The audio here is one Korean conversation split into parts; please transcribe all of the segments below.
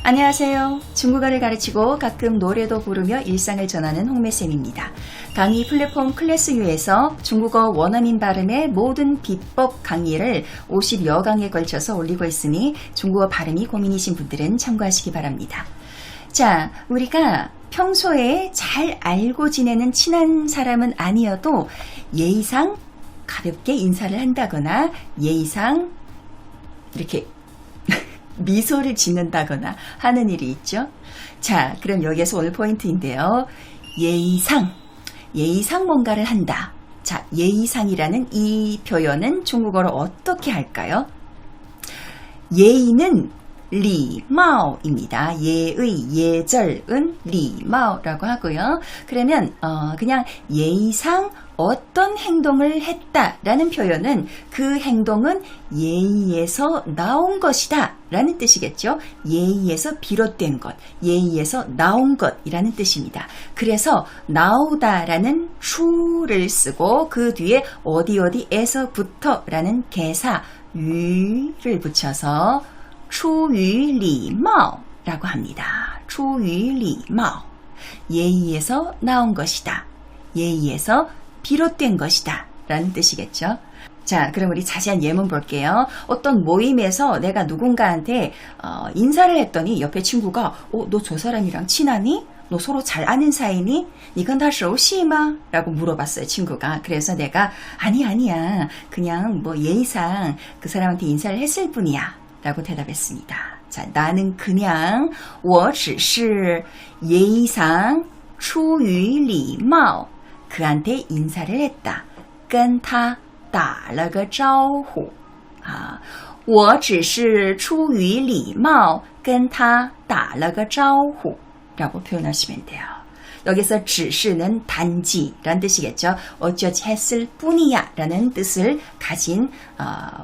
안녕하세요. 중국어를 가르치고 가끔 노래도 부르며 일상을 전하는 홍매쌤입니다. 강의 플랫폼 클래스유에서 중국어 원어민 발음의 모든 비법 강의를 50여 강에 걸쳐서 올리고 있으니 중국어 발음이 고민이신 분들은 참고하시기 바랍니다. 자, 우리가 평소에 잘 알고 지내는 친한 사람은 아니어도 예의상 가볍게 인사를 한다거나 예의상 이렇게 미소를 짓는다거나 하는 일이 있죠. 자, 그럼 여기에서 오늘 포인트인데요. 예의상 뭔가를 한다. 자, 예의상이라는 이 표현은 중국어로 어떻게 할까요? 예의는 리마오입니다. 예의, 예절은 리마오라고 하고요. 그러면 그냥 예의상 어떤 행동을 했다라는 표현은 그 행동은 예의에서 나온 것이다 라는 뜻이겠죠. 예의에서 비롯된 것, 예의에서 나온 것이라는 뜻입니다. 그래서 나오다라는 추를 쓰고 그 뒤에 어디에서부터 라는 개사 유를 붙여서 出于礼貌라고 합니다. 出于礼貌 예의에서 나온 것이다. 예의에서 비롯된 것이다 라는 뜻이겠죠. 자, 그럼 우리 자세한 예문 볼게요. 어떤 모임에서 내가 누군가한테 인사를 했더니 옆에 친구가 너 저 사람이랑 친하니? 너 서로 잘 아는 사이니? 你跟他熟悉吗? 라고 물어봤어요, 친구가. 그래서 내가 아니야. 그냥 뭐 예의상 그 사람한테 인사를 했을 뿐이야 라고 대답했습니다. 자, 나는 그냥 我只是 예의상 出于礼貌 그한테 인사를 했다. 跟他打了个招呼 我只是出于礼貌跟他打了个招呼 라고 표현하시면 돼요. 여기서 只是는 단지라는 뜻이겠죠. 어쩌지 했을 뿐이야 라는 뜻을 가진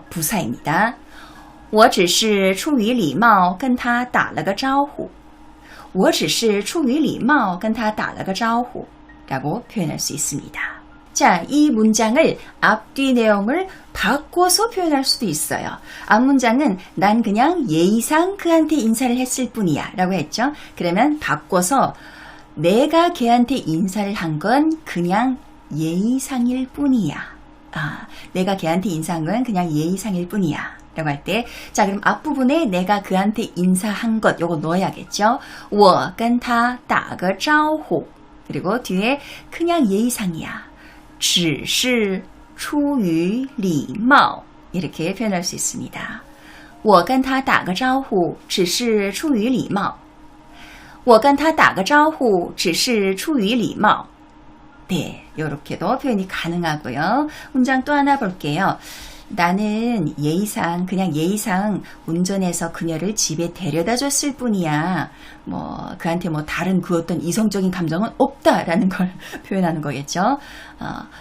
부사입니다. 我只是出于礼貌跟他打了个招呼. 我只是出于礼貌跟他打了个招呼 라고 표현할 수 있습니다. 자, 이 문장을 앞뒤 내용을 바꿔서 표현할 수도 있어요. 앞문장은 난 그냥 예의상 그한테 인사를 했을 뿐이야 라고 했죠. 그러면 바꿔서 내가 걔한테 인사를 한 건 그냥 예의상일 뿐이야. 내가 걔한테 인사한 건 그냥 예의상일 뿐이야 라고 할 때, 자, 그럼 앞부분에 내가 그한테 인사한 것 요거 넣어야겠죠. 我跟他打个招呼 그리고 뒤에 그냥 예의상이야. 只是出于礼貌 이렇게 표현할 수 있습니다. 我跟他打个招呼只是出于礼貌. 我跟他打个招呼只是出于礼貌. 네, 이렇게도 표현이 가능하고요. 문장 또 하나 볼게요. 나는 그냥 예의상 운전해서 그녀를 집에 데려다 줬을 뿐이야. 그한테 다른 그 어떤 이성적인 감정은 없다라는 걸 표현하는 거겠죠.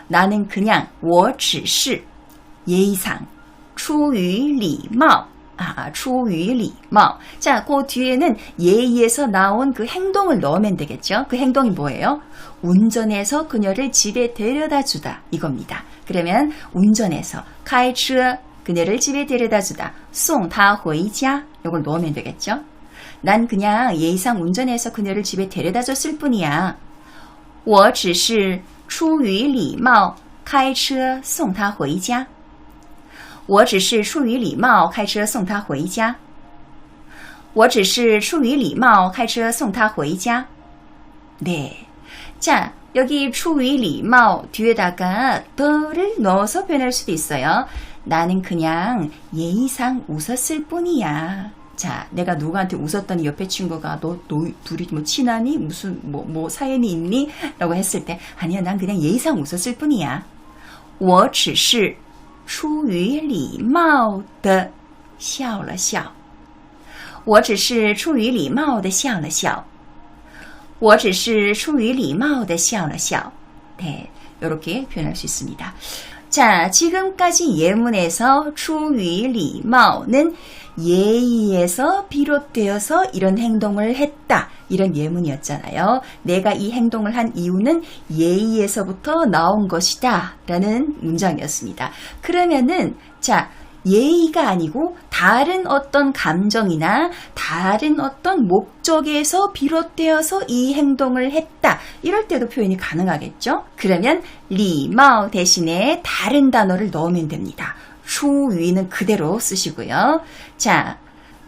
나는 그냥 我只是 예의상 出于礼貌 出于礼貌 자, 그 뒤에는 예의에서 나온 그 행동을 넣으면 되겠죠. 그 행동이 뭐예요? 운전해서 그녀를 집에 데려다 주다 이겁니다. 그러면 운전해서 开车 그녀를 집에 데려다 주다 送她回家 이걸 넣으면 되겠죠. 난 그냥 예의상 운전해서 그녀를 집에 데려다 줬을 뿐이야. 我只是出于礼貌开车送她回家. 我只是出于礼貌开车送她回家. 我只是出于礼貌开车送她回家. 네. 자, 여기 出于礼貌 뒤에다가 더를 넣어서 표현할 수도 있어요. 나는 그냥 예의상 웃었을 뿐이야. 자, 내가 누구한테 웃었더니 옆에 친구가 너 둘이 친하니? 무슨 사연이 있니? 라고 했을 때 아니야, 난 그냥 예의상 웃었을 뿐이야. 我只是出于礼貌的笑了笑. 我只是出于礼貌的笑了笑. 我只是出于礼貌的笑了笑. 네, 이렇게 표현할 수 있습니다. 자, 지금까지 예문에서 出于礼貌는 예의에서 비롯되어서 이런 행동을 했다. 이런 예문이었잖아요. 내가 이 행동을 한 이유는 예의에서부터 나온 것이다. 라는 문장이었습니다. 그러면은, 자, 예의가 아니고 다른 어떤 감정이나 다른 어떤 목적에서 비롯되어서 이 행동을 했다. 이럴 때도 표현이 가능하겠죠? 그러면 礼貌 대신에 다른 단어를 넣으면 됩니다. 出于는 그대로 쓰시고요. 자,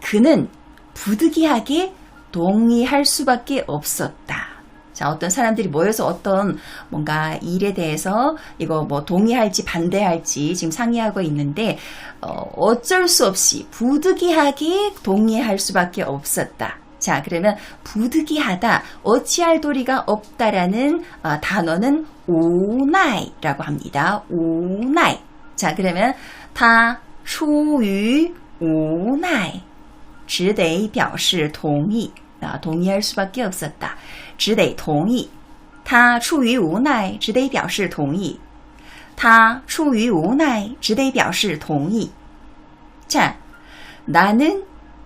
그는 부득이하게 동의할 수밖에 없었다. 자, 어떤 사람들이 모여서 어떤 뭔가 일에 대해서 이거 뭐 동의할지 반대할지 지금 상의하고 있는데 어쩔 수 없이 부득이하게 동의할 수밖에 없었다. 자, 그러면 부득이하다, 어찌할 도리가 없다라는 단어는 우나이라고 합니다. 우나이. 자, 그러면 他出于无奈只得表示同意. 동의할 수밖에 없었다. 只得同意. 他出于无奈只得表示同意. 他出于无奈只得表示同意. 자, 나는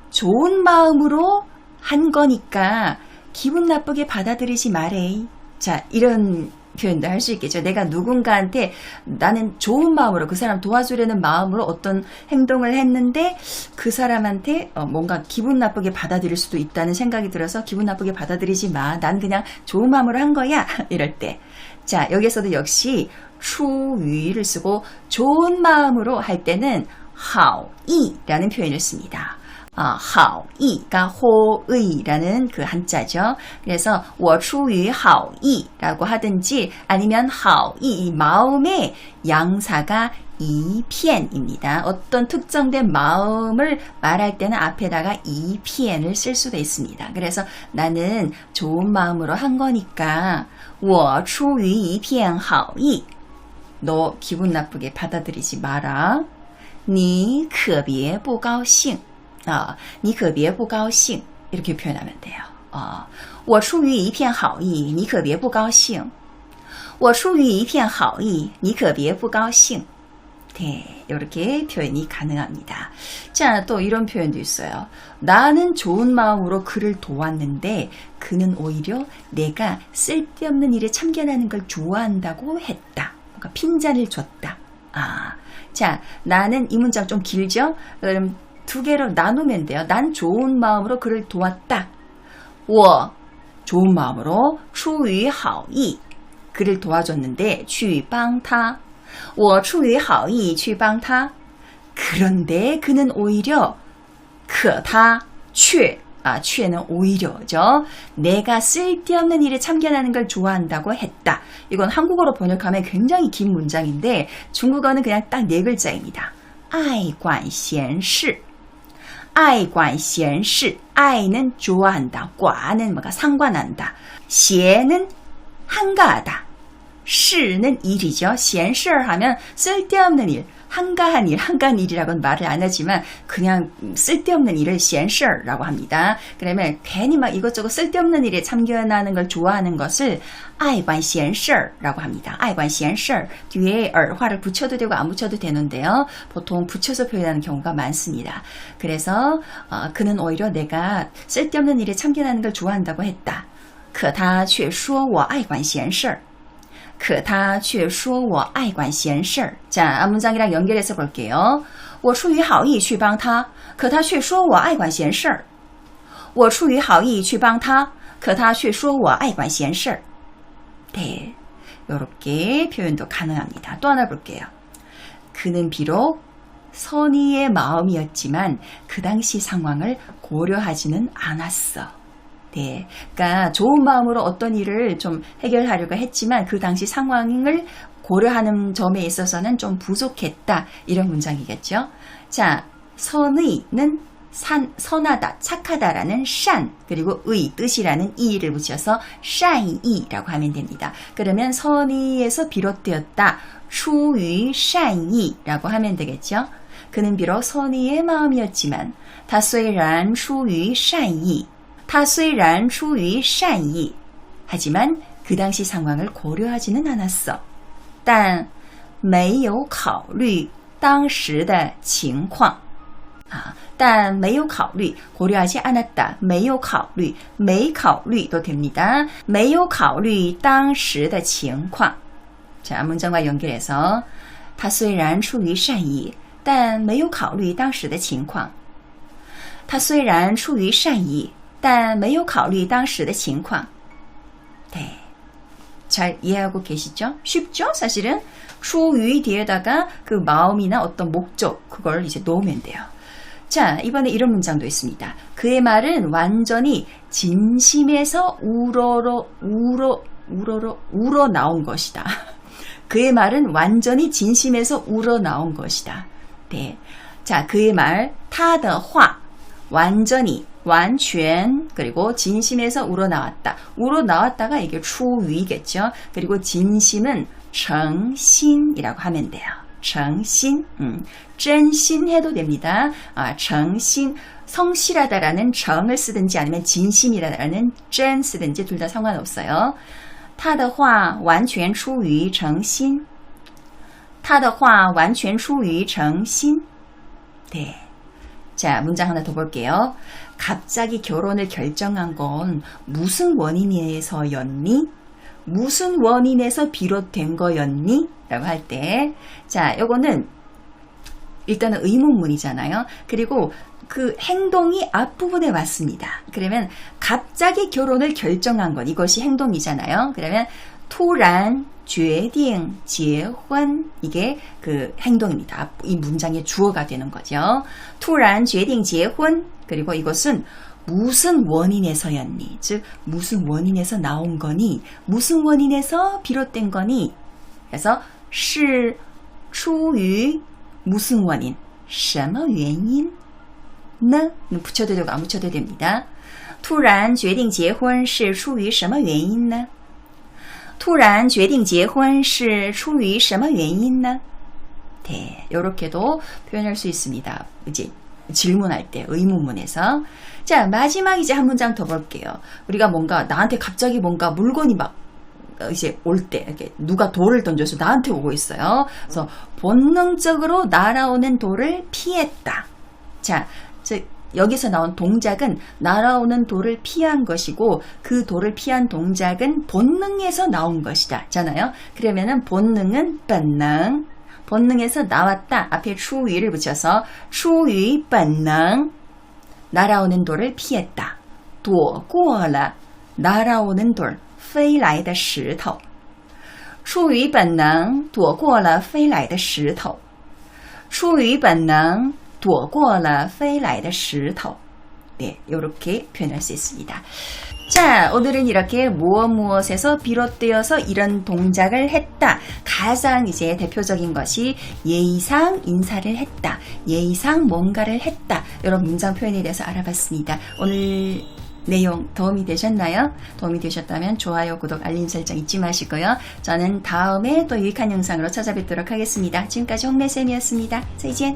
좋은 마음으로 한 거니까 기분 나쁘게 받아들이지 말해. 자, 이런 표현도 할 수 있겠죠. 내가 누군가한테 나는 좋은 마음으로 그 사람 도와주려는 마음으로 어떤 행동을 했는데 그 사람한테 뭔가 기분 나쁘게 받아들일 수도 있다는 생각이 들어서 기분 나쁘게 받아들이지 마. 난 그냥 좋은 마음으로 한 거야. 이럴 때. 자, 여기서도 역시 出于를 쓰고 좋은 마음으로 할 때는 好意라는 표현을 씁니다. 好意가 호의라는 그 한자죠. 그래서 我出于好意라고 하든지 아니면 好意, 마음의 양사가 一片입니다. 어떤 특정된 마음을 말할 때는 앞에다가 一片을 쓸 수도 있습니다. 그래서 나는 좋은 마음으로 한 거니까 我出于一片好意, 너 기분 나쁘게 받아들이지 마라. 你可别不高兴. 你可别不高兴 이렇게 표현하면 돼요. 我出于一片好意你可别不高兴我出于一片好意你可别不高兴 네, 이렇게 표현이 가능합니다. 자, 또 이런 표현도 있어요. 나는 좋은 마음으로 그를 도왔는데 그는 오히려 내가 쓸데없는 일에 참견하는 걸 좋아한다고 했다. 뭔가 핀잔을 줬다. 자, 나는 이 문장 좀 길죠? 그럼 두 개로 나누면 돼요. 난 좋은 마음으로 그를 도왔다. 我 좋은 마음으로 出于好意 그를 도와줬는데 去帮他我出于好意去帮他 그런데 그는 오히려 可他却 却는 오히려죠. 내가 쓸데없는 일에 참견하는 걸 좋아한다고 했다. 이건 한국어로 번역하면 굉장히 긴 문장인데 중국어는 그냥 딱 네 글자입니다. 爱管闲事爱管闲事 爱는 좋아한다. 管는 뭔가 상관한다. 闲는 한가하다. 事는 일이죠. 闲事 하면 쓸데없는 일, 한가한 일, 한가한 일이라고는 말을 안 하지만 그냥 쓸데없는 일을 闲事라고 합니다. 그러면 괜히 막 이것저것 쓸데없는 일에 참견하는 걸 좋아하는 것을 爱管闲事라고 합니다. 爱管闲事 뒤에 얼화를 붙여도 되고 안 붙여도 되는데요. 보통 붙여서 표현하는 경우가 많습니다. 그래서 그는 오히려 내가 쓸데없는 일에 참견하는 걸 좋아한다고 했다. 可他却说我爱管闲事可他却说我爱管闲事 자, 앞문장이랑 연결해서 볼게요. 我出于好意去帮他可他却说我爱管闲事我出于好意去帮他可他却说我爱管闲事 네, 이렇게 표현도 가능합니다. 또 하나 볼게요. 그는 비록 선의의 마음이었지만 그 당시 상황을 고려하지는 않았어. 네, 그러니까 좋은 마음으로 어떤 일을 좀 해결하려고 했지만 그 당시 상황을 고려하는 점에 있어서는 좀 부족했다. 이런 문장이겠죠. 자, 선의는 선하다, 착하다라는 산, 그리고 의, 뜻이라는 이를 붙여서 산意라고 하면 됩니다. 그러면 선의에서 비롯되었다. 出于善意라고 하면 되겠죠. 그는 비록 선의의 마음이었지만 他虽然出于善意他虽然出于善意 하지만 그 당시 상황을 고려하지는 않았어. 但没有考虑当时的情况但没有考虑 고려하지 않았다. 没有考虑没考虑도 됩니다. 没有考虑当时的情况 자, 문장과 연결해서 他虽然出于善意但没有考虑当时的情况。他虽然出于善意，但没有考虑当时的情况。 네, 잘 이해하고 계시죠? 쉽죠? 사실은出于 뒤에다가 그 마음이나 어떤 목적 그걸 이제 넣으면 돼요. 자, 이번에 이런 문장도 있습니다. 그의 말은 완전히 진심에서 우러 나온 것이다. 그의 말은 완전히 진심에서 우러 나온 것이다. 네. 자, 그의 말, 他的话, 완전히, 完全, 그리고 진심에서 우러나왔다. 우러나왔다가 이게 出于겠죠. 그리고 진심은 诚心이라고 하면 돼요. 诚心, 真心 해도 됩니다. 诚心, 성실하다라는 정을 쓰든지 아니면 진심이라는 真 쓰든지 둘 다 상관없어요. 他的话完全出于诚心. 他的话完全出于诚心. 네. 자, 문장 하나 더 볼게요. 갑자기 결혼을 결정한 건 무슨 원인에서였니? 무슨 원인에서 비롯된 거였니? 라고 할 때, 자, 요거는 일단은 의문문이잖아요. 그리고 그 행동이 앞부분에 왔습니다. 그러면 갑자기 결혼을 결정한 것, 이것이 행동이잖아요. 그러면 突然决定结婚 이게 그 행동입니다. 이 문장의 주어가 되는 거죠. 突然决定结婚 그리고 이것은 무슨 원인에서였니? 즉 무슨 원인에서 나온 거니? 무슨 원인에서 비롯된 거니? 그래서 是出于 무슨 원인? 什么原因? 는 붙여도 되고 안 붙여도 됩니다. 突然决定结婚是出于什么原因呢?突然决定结婚是出于什么原因呢? 네, 이렇게도 표현할 수 있습니다. 이제 질문할 때 의문문에서. 자, 마지막 이제 한 문장 더 볼게요. 우리가 뭔가 나한테 갑자기 뭔가 물건이 막 이제 올 때 이렇게 누가 돌을 던져서 나한테 오고 있어요. 그래서 본능적으로 날아오는 돌을 피했다. 자, 즉 여기서 나온 동작은 날아오는 돌을 피한 것이고 그 돌을 피한 동작은 본능에서 나온 것이다. 잖아요. 그러면은 본능은 本能. 본능에서 나왔다. 앞에 出于를 붙여서 出于本能 날아오는 돌을 피했다. 躲过了 날아오는 돌 飞来的石头. 出于本能躲过了飞来的石头. 出于本能躲过了飞来的石头. 네, 이렇게 표현할 수 있습니다. 자, 오늘은 이렇게 무엇에서 비롯되어서 이런 동작을 했다. 가장 이제 대표적인 것이 예의상 인사를 했다. 예의상 뭔가를 했다. 이런 문장 표현에 대해서 알아봤습니다. 오늘 내용 도움이 되셨나요? 도움이 되셨다면 좋아요, 구독, 알림 설정 잊지 마시고요. 저는 다음에 또 유익한 영상으로 찾아뵙도록 하겠습니다. 지금까지 홍매쌤이었습니다. 再见.